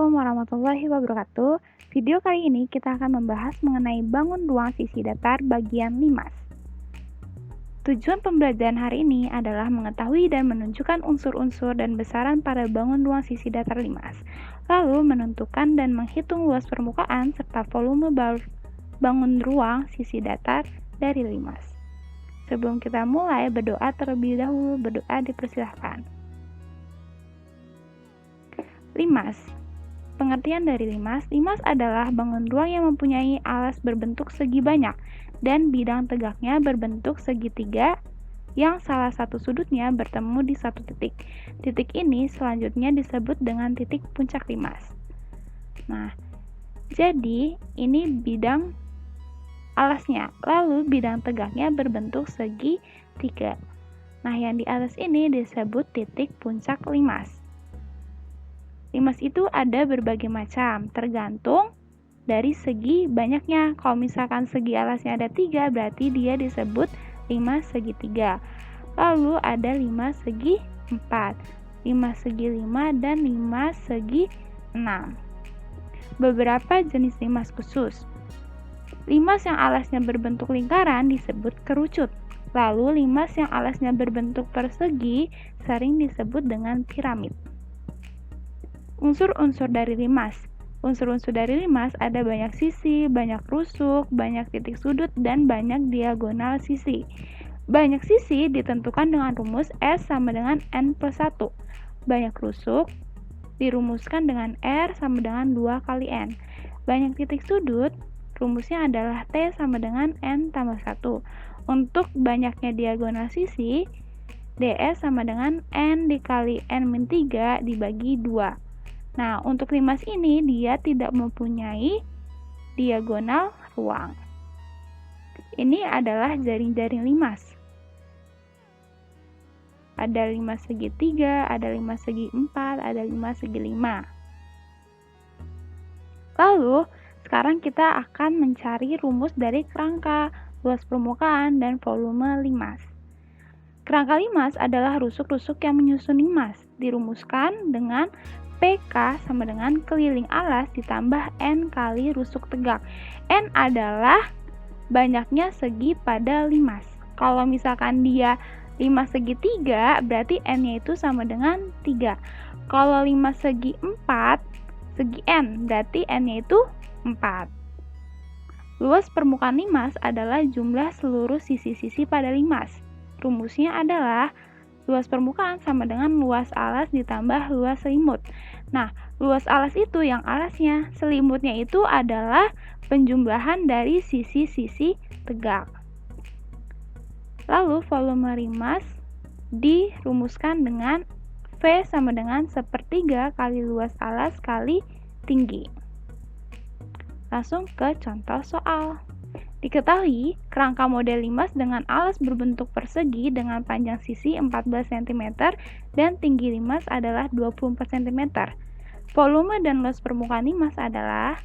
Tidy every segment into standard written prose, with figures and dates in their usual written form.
Assalamualaikum warahmatullahi wabarakatuh. Video kali ini kita akan membahas mengenai bangun ruang sisi datar bagian limas. Tujuan pembelajaran hari ini adalah mengetahui dan menunjukkan unsur-unsur dan besaran pada bangun ruang sisi datar limas, lalu menentukan dan menghitung luas permukaan serta volume bangun ruang sisi datar dari limas. Sebelum kita mulai, berdoa terlebih dahulu. Berdoa dipersilahkan. Limas. Pengertian dari limas. Limas adalah bangun ruang yang mempunyai alas berbentuk segi banyak dan bidang tegaknya berbentuk segitiga yang salah satu sudutnya bertemu di satu titik. Titik ini selanjutnya disebut dengan titik puncak limas. Nah, jadi ini bidang alasnya. Lalu bidang tegaknya berbentuk segitiga. Nah, yang di atas ini disebut titik puncak limas. Limas itu ada berbagai macam, tergantung dari segi banyaknya. Kalau misalkan segi alasnya ada 3, berarti dia disebut limas segitiga. Lalu ada limas segi 4, limas segi 5, dan limas segi 6. Beberapa jenis limas khusus. Limas yang alasnya berbentuk lingkaran disebut kerucut. Lalu limas yang alasnya berbentuk persegi sering disebut dengan piramid. Unsur-unsur dari limas. Unsur-unsur dari limas ada banyak sisi, banyak rusuk, banyak titik sudut, dan banyak diagonal sisi. Banyak sisi ditentukan dengan rumus S sama dengan N plus 1. Banyak rusuk dirumuskan dengan R sama dengan 2 kali N. Banyak titik sudut, rumusnya adalah T sama dengan N tambah 1. Untuk banyaknya diagonal sisi, DS sama dengan N dikali N-3 dibagi 2. Nah, untuk limas ini dia tidak mempunyai diagonal ruang. Ini adalah jaring-jaring limas. Ada limas segi 3, ada limas segi 4, ada limas segi 5. Lalu, sekarang kita akan mencari rumus dari kerangka, luas permukaan, dan volume limas. Kerangka limas adalah rusuk-rusuk yang menyusun limas. Dirumuskan dengan PK sama dengan keliling alas ditambah N kali rusuk tegak. N adalah banyaknya segi pada limas. Kalau misalkan dia limas segi 3, berarti N-nya itu sama dengan 3. Kalau limas segi 4, segi N, berarti N-nya itu 4. Luas permukaan limas adalah jumlah seluruh sisi-sisi pada limas. Rumusnya adalah luas permukaan sama dengan luas alas ditambah luas selimut. Nah, luas alas itu yang alasnya, selimutnya itu adalah penjumlahan dari sisi-sisi tegak. Lalu volume limas dirumuskan dengan V sama dengan 1/3 kali luas alas kali tinggi. Langsung ke contoh soal. Diketahui, kerangka model limas dengan alas berbentuk persegi dengan panjang sisi 14 cm dan tinggi limas adalah 24 cm. Volume dan luas permukaan limas adalah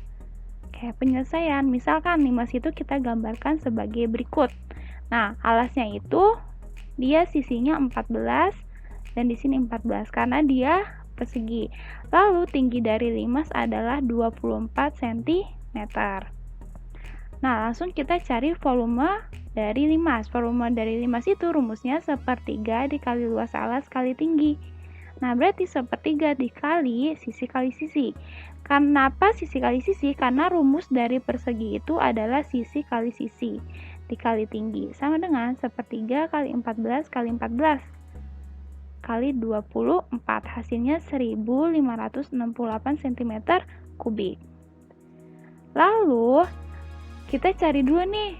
kayak penyelesaian. Misalkan limas itu kita gambarkan sebagai berikut. Nah, alasnya itu dia sisinya 14 dan di sini 14 karena dia persegi. Lalu tinggi dari limas adalah 24 cm. Nah, langsung kita cari volume dari limas. Volume dari limas itu rumusnya 1/3 dikali luas alas kali tinggi. Nah, berarti 1/3 dikali sisi kali sisi. Kenapa sisi kali sisi? Karena rumus dari persegi itu adalah sisi kali sisi dikali tinggi. Sama dengan 1/3 kali 14 kali 14 kali 24. Hasilnya 1568 cm3. Lalu kita cari dulu nih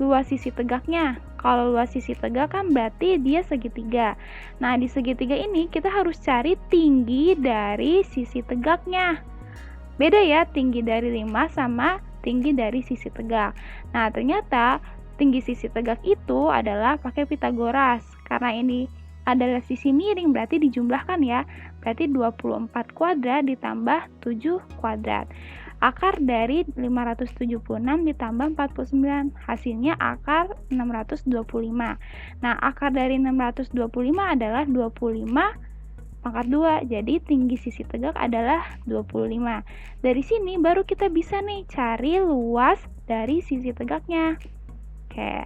luas sisi tegaknya. Kalau luas sisi tegak kan berarti dia segitiga. Nah, di segitiga ini kita harus cari tinggi dari sisi tegaknya. Beda ya, tinggi dari limas sama tinggi dari sisi tegak. Nah, ternyata tinggi sisi tegak itu adalah pakai Pitagoras. Karena ini adalah sisi miring, berarti dijumlahkan ya. Berarti 24 kuadrat ditambah 7 kuadrat. Akar dari 576 ditambah 49, hasilnya akar 625. Nah, akar dari 625 adalah 25 pangkat 2. Jadi tinggi sisi tegak adalah 25. Dari sini baru kita bisa nih cari luas dari sisi tegaknya. Oke.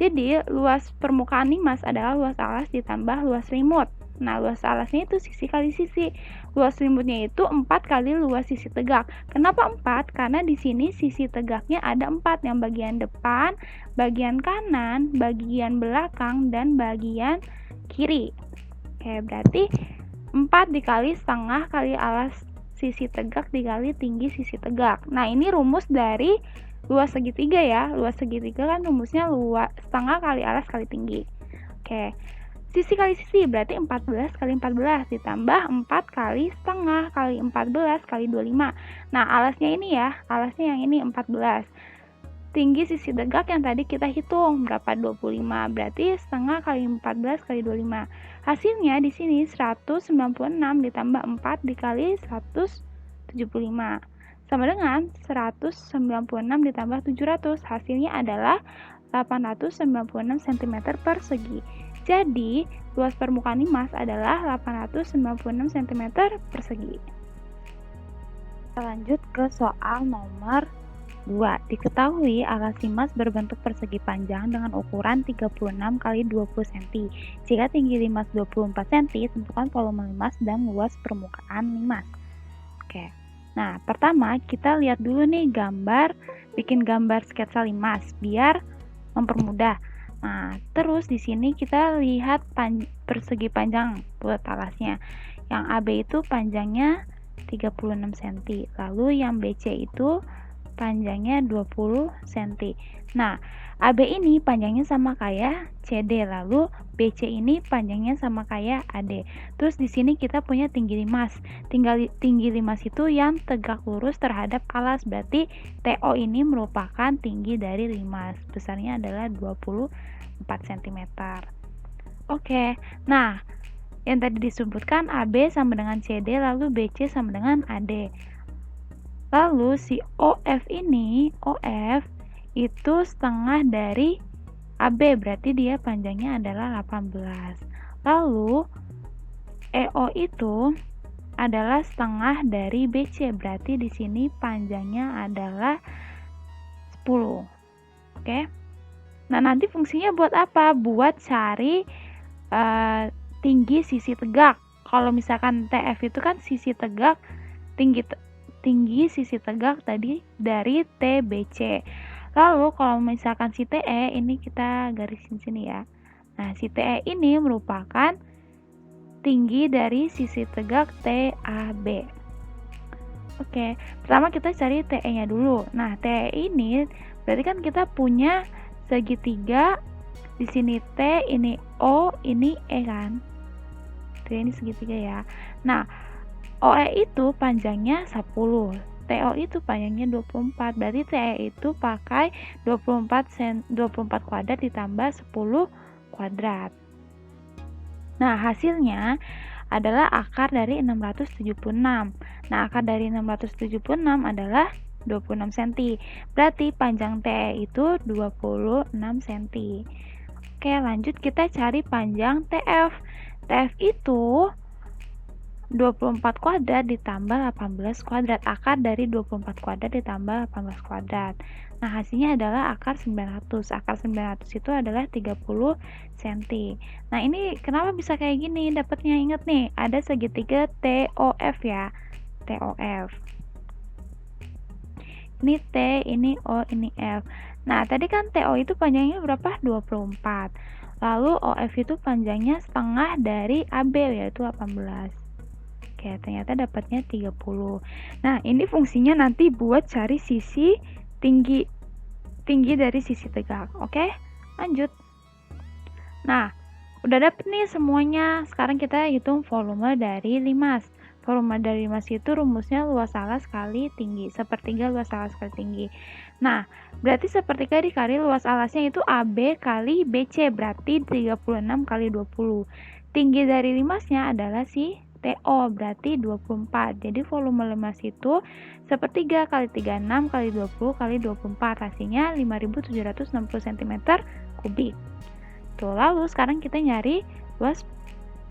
Jadi luas permukaan limas adalah luas alas ditambah luas selimut. Nah, luas alasnya itu sisi kali sisi. Luas selimutnya itu 4 kali luas sisi tegak. Kenapa 4? Karena di sini sisi tegaknya ada 4, yang bagian depan, bagian kanan, bagian belakang, dan bagian kiri. Oke, berarti 4 dikali setengah kali alas sisi tegak dikali tinggi sisi tegak. Nah, ini rumus dari luas segitiga ya. Luas segitiga kan rumusnya luas setengah kali alas kali tinggi. Oke. Sisi kali sisi berarti 14 kali 14 ditambah 4 kali setengah kali 14 kali 25. Nah, alasnya ini ya, alasnya yang ini 14. Tinggi sisi tegak yang tadi kita hitung berapa? 25. Berarti setengah kali 14 kali 25. Hasilnya di sini 196 ditambah 4 dikali 175. Sama dengan 196 ditambah 700. Hasilnya adalah 896 cm persegi. Jadi, luas permukaan limas adalah 896 cm persegi. Kita lanjut ke soal nomor 2. Diketahui alas limas berbentuk persegi panjang dengan ukuran 36 x 20 cm. Jika tinggi limas 24 cm, tentukan volume limas dan luas permukaan limas. Oke. Nah, pertama kita lihat dulu nih bikin gambar sketsa limas biar mempermudah. Nah, terus di sini kita lihat persegi panjang buat alasnya. Yang AB itu panjangnya 36 cm. Lalu yang BC itu panjangnya 20 cm. Nah, AB ini panjangnya sama kayak CD, lalu BC ini panjangnya sama kayak AD. Terus di sini kita punya tinggi limas. Tinggi limas itu yang tegak lurus terhadap alas, berarti TO ini merupakan tinggi dari limas. Besarnya adalah 24 cm. Oke, nah yang tadi disebutkan AB sama dengan CD, lalu BC sama dengan AD. Lalu si OF ini, OF itu setengah dari AB, berarti dia panjangnya adalah 18. Lalu EO itu adalah setengah dari BC, berarti di sini panjangnya adalah 10. Oke. Nah, nanti fungsinya buat apa? Buat cari tinggi sisi tegak. Kalau misalkan TF itu kan sisi tegak, tinggi sisi tegak tadi dari TBC. Lalu kalau misalkan si TE ini kita garisin sini ya. Nah, si TE ini merupakan tinggi dari sisi tegak TAB. Oke, pertama kita cari TE-nya dulu. Nah, TE ini berarti kan kita punya segitiga, di sini T, ini O, ini E kan. T ini segitiga ya. Nah, OE itu panjangnya 10. TO itu panjangnya 24, berarti TE itu pakai 24 kuadrat ditambah 10 kuadrat. Nah, hasilnya adalah akar dari 676. Nah, akar dari 676 adalah 26 cm. Berarti panjang TE itu 26 cm. Oke, lanjut kita cari panjang TF. TF itu 24 kuadrat ditambah 18 kuadrat. Akar dari 24 kuadrat ditambah 18 kuadrat. Nah, hasilnya adalah akar 900. Akar 900 itu adalah 30 cm. Nah, ini kenapa bisa kayak gini? Dapatnya ingat nih, ada segitiga TOF ya. TOF. Ini T, ini O, ini F. Nah, tadi kan TO itu panjangnya berapa? 24. Lalu OF itu panjangnya setengah dari AB, yaitu 18. Oke, ternyata dapatnya 30. Nah, ini fungsinya nanti buat cari sisi tinggi dari sisi tegak. Oke, lanjut. Nah, udah dapet nih semuanya. Sekarang kita hitung volume dari limas. Volume dari limas itu rumusnya luas alas kali tinggi. Sepertiga luas alas kali tinggi. Nah, berarti sepertiga dikali luas alasnya itu AB kali BC. Berarti 36 kali 20. Tinggi dari limasnya adalah si TO, berarti 24. Jadi volume limas itu sepertiga kali 36 kali 20 kali 24. Hasilnya 5760 cm kubik. Tuh, lalu sekarang kita nyari luas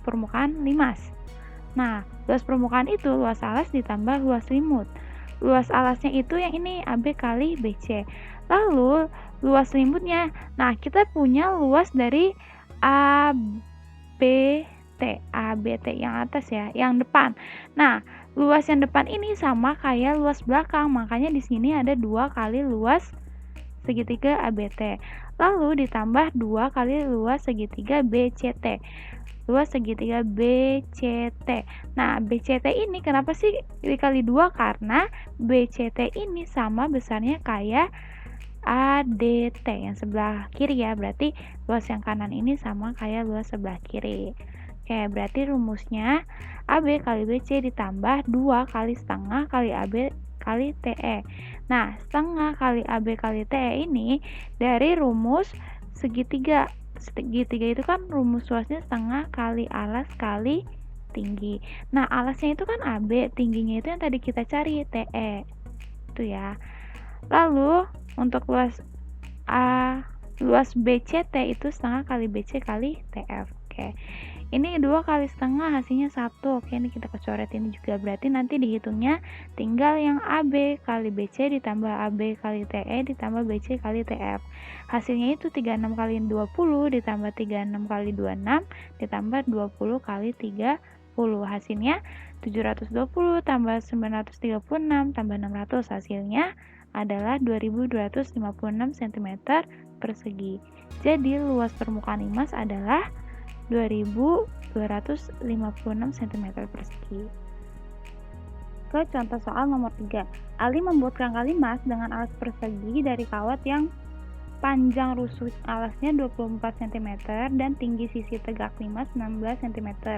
permukaan limas. Nah, luas permukaan itu luas alas ditambah luas selimut. Luas alasnya itu yang ini AB kali BC. Lalu luas selimutnya. Nah, kita punya luas dari ABT yang atas ya, yang depan. Nah, luas yang depan ini sama kayak luas belakang, makanya di sini ada 2 kali luas segitiga ABT. Lalu ditambah 2 kali luas segitiga BCT. Luas segitiga BCT. Nah, BCT ini kenapa sih dikali 2? Karena BCT ini sama besarnya kayak ADT yang sebelah kiri ya. Berarti luas yang kanan ini sama kayak luas sebelah kiri. Oke, berarti rumusnya AB kali BC ditambah 2 kali setengah kali AB kali TE. Nah, setengah kali AB kali TE ini dari rumus segitiga. Segitiga itu kan rumus luasnya setengah kali alas kali tinggi. Nah, alasnya itu kan AB, tingginya itu yang tadi kita cari, TE. Itu ya. Lalu, untuk luas BCT itu setengah kali BC kali TF. Oke. Ini 2 kali setengah hasilnya 1. Oke, ini kita coret ini juga. Berarti nanti dihitungnya tinggal yang AB kali BC ditambah AB kali TE ditambah BC kali TF. Hasilnya itu 36 kali 20 ditambah 36 kali 26 ditambah 20 kali 30. Hasilnya 720 tambah 936 tambah 600. Hasilnya adalah 2256 cm persegi. Jadi luas permukaan limas adalah 2256 cm persegi. Ke contoh soal nomor 3. Ali membuat kerangka limas dengan alas persegi dari kawat yang panjang rusuk alasnya 24 cm dan tinggi sisi tegak limas 16 cm.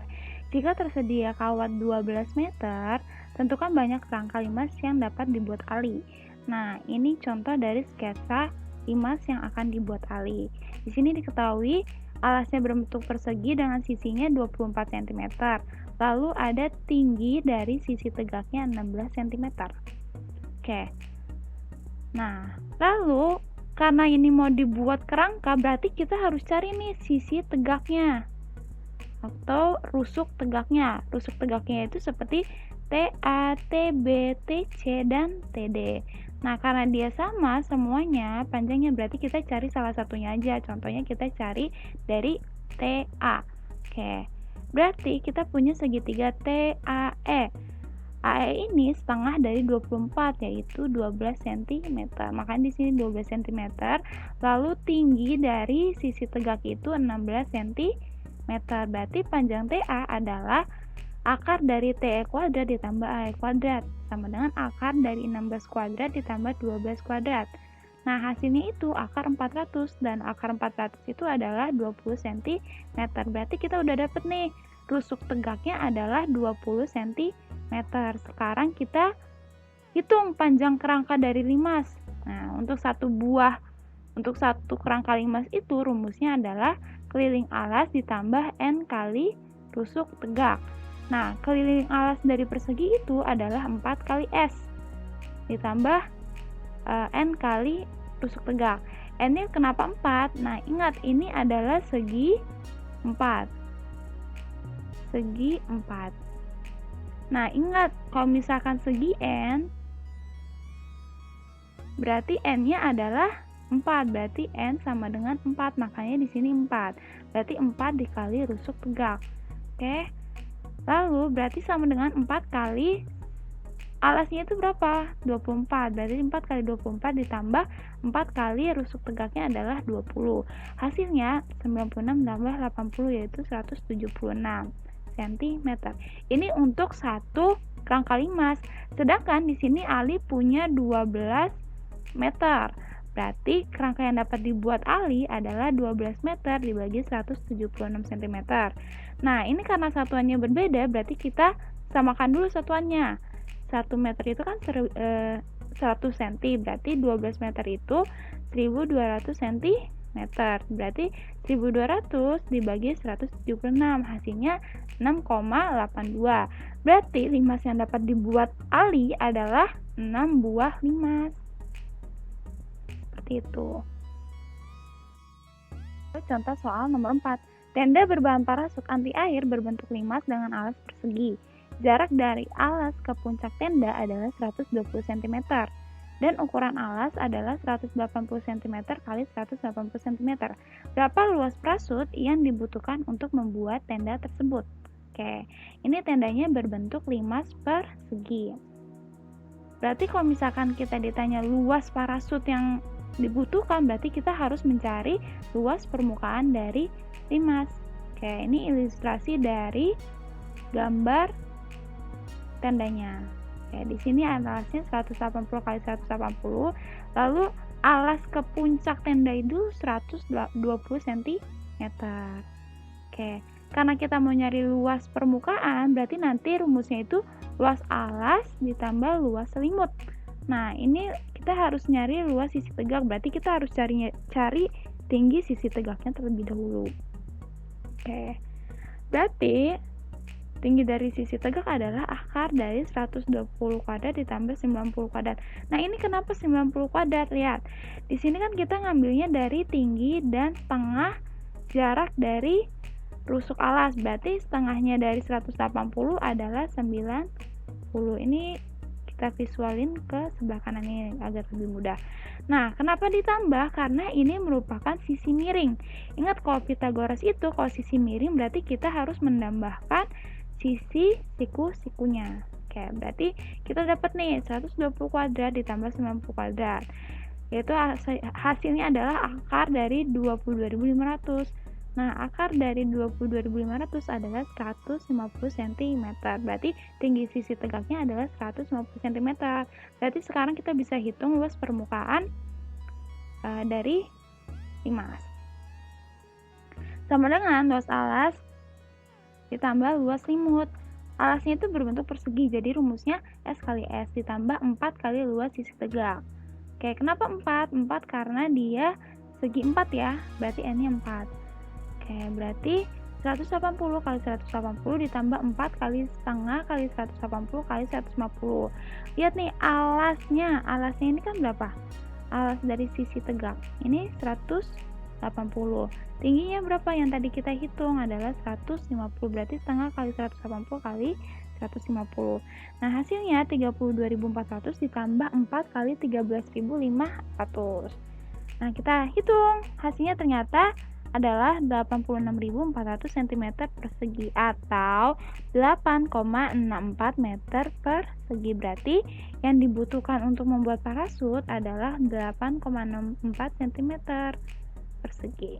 Jika tersedia kawat 12 meter, tentukan banyak kerangka limas yang dapat dibuat Ali. Nah, ini contoh dari sketsa limas yang akan dibuat Ali. Di sini diketahui alasnya berbentuk persegi dengan sisinya 24 cm. Lalu ada tinggi dari sisi tegaknya 16 cm. Oke. Nah, lalu karena ini mau dibuat kerangka, berarti kita harus cari nih sisi tegaknya atau rusuk tegaknya. Rusuk tegaknya itu seperti TA, TB, TC, dan TD. Nah, karena dia sama semuanya panjangnya, berarti kita cari salah satunya aja. Contohnya kita cari dari TA. Oke. Berarti kita punya segitiga TAE. AE ini setengah dari 24 yaitu 12 cm. Makanya di sini 12 cm. Lalu tinggi dari sisi tegak itu 16 cm. Berarti panjang TA adalah akar dari TE kuadrat ditambah AE kuadrat sama dengan akar dari 16 kuadrat ditambah 12 kuadrat. Nah, hasilnya itu akar 400 dan akar 400 itu adalah 20 cm. Berarti kita udah dapet nih, rusuk tegaknya adalah 20 cm. Sekarang kita hitung panjang kerangka dari limas. Nah, untuk satu kerangka limas itu rumusnya adalah keliling alas ditambah N kali rusuk tegak. Nah, keliling alas dari persegi itu adalah 4 kali S ditambah N kali rusuk tegak. N-nya kenapa 4? Nah, ingat ini adalah segi 4. Segi 4. Nah, ingat kalau misalkan segi N berarti N-nya adalah 4. Berarti N sama dengan 4. Makanya di sini 4. Berarti 4 dikali rusuk tegak. Oke. Lalu berarti sama dengan 4 kali alasnya itu berapa? 24. Berarti 4 kali 24 ditambah 4 kali rusuk tegaknya adalah 20. Hasilnya 96 tambah 80 yaitu 176 cm. Ini untuk satu kerangka limas. Sedangkan di sini Ali punya 12 meter. Berarti kerangka yang dapat dibuat Ali adalah 12 meter dibagi 176 cm. Nah, ini karena satuannya berbeda, berarti kita samakan dulu satuannya. 1 meter itu kan 100 cm, berarti 12 meter itu 1200 cm. Berarti 1200 dibagi 176, hasilnya 6,82. Berarti limas yang dapat dibuat Ali adalah 6 buah limas. Itu. Contoh soal nomor 4. Tenda berbahan parasut anti air berbentuk limas dengan alas persegi. Jarak dari alas ke puncak tenda adalah 120 cm dan ukuran alas adalah 180 cm x 180 cm. Berapa luas parasut yang dibutuhkan untuk membuat tenda tersebut? Oke, ini tendanya berbentuk limas persegi. Berarti kalau misalkan kita ditanya luas parasut yang dibutuhkan, berarti kita harus mencari luas permukaan dari limas. Oke, ini ilustrasi dari gambar tendanya. Oke, di sini alasnya 180 x 180, lalu alas ke puncak tenda itu 120 cm. Oke, karena kita mau nyari luas permukaan, berarti nanti rumusnya itu luas alas ditambah luas selimut. Nah, ini kita harus nyari luas sisi tegak, berarti kita harus cari tinggi sisi tegaknya terlebih dahulu. Oke, berarti tinggi dari sisi tegak adalah akar dari 120 kuadrat ditambah 90 kuadrat. Nah, ini kenapa 90 kuadrat? Lihat, di sini kan kita ngambilnya dari tinggi dan setengah jarak dari rusuk alas, berarti setengahnya dari 180 adalah 90. Ini kita visualin ke sebelah kanan ini agar lebih mudah. Nah, kenapa ditambah? Karena ini merupakan sisi miring. Ingat, kalau Pythagoras itu kalau sisi miring berarti kita harus menambahkan sisi siku-sikunya. Oke, berarti kita dapat nih 120 kuadrat ditambah 90 kuadrat. Yaitu hasilnya adalah akar dari 22.500. Nah, akar dari 22.500 adalah 150 cm. Berarti tinggi sisi tegaknya adalah 150 cm. Berarti sekarang kita bisa hitung luas permukaan dari limas. Sama dengan luas alas ditambah luas selimut. Alasnya itu berbentuk persegi, jadi rumusnya S kali S ditambah 4 kali luas sisi tegak. Oke, kenapa 4? 4 karena dia segi 4 ya, berarti N-nya 4. Oke, berarti 180 kali 180 ditambah 4 kali setengah kali 180 kali 150. Lihat nih alasnya ini kan berapa? Alas dari sisi tegak ini 180. Tingginya berapa yang tadi kita hitung? Adalah 150, berarti setengah kali 180 kali 150. Nah, hasilnya 32.400 ditambah 4 kali 13.500. Nah, kita hitung. Hasilnya ternyata adalah 86.400 cm persegi atau 8,64 meter persegi. Berarti yang dibutuhkan untuk membuat parasut adalah 8,64 cm persegi.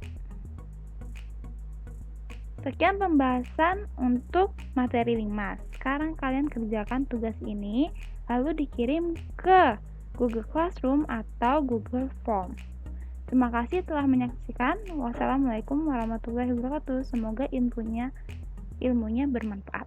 Sekian pembahasan untuk materi limas. Sekarang kalian kerjakan tugas ini lalu dikirim ke Google Classroom atau Google Form. Terima kasih telah menyaksikan. Wassalamualaikum warahmatullahi wabarakatuh. Semoga ilmunya bermanfaat.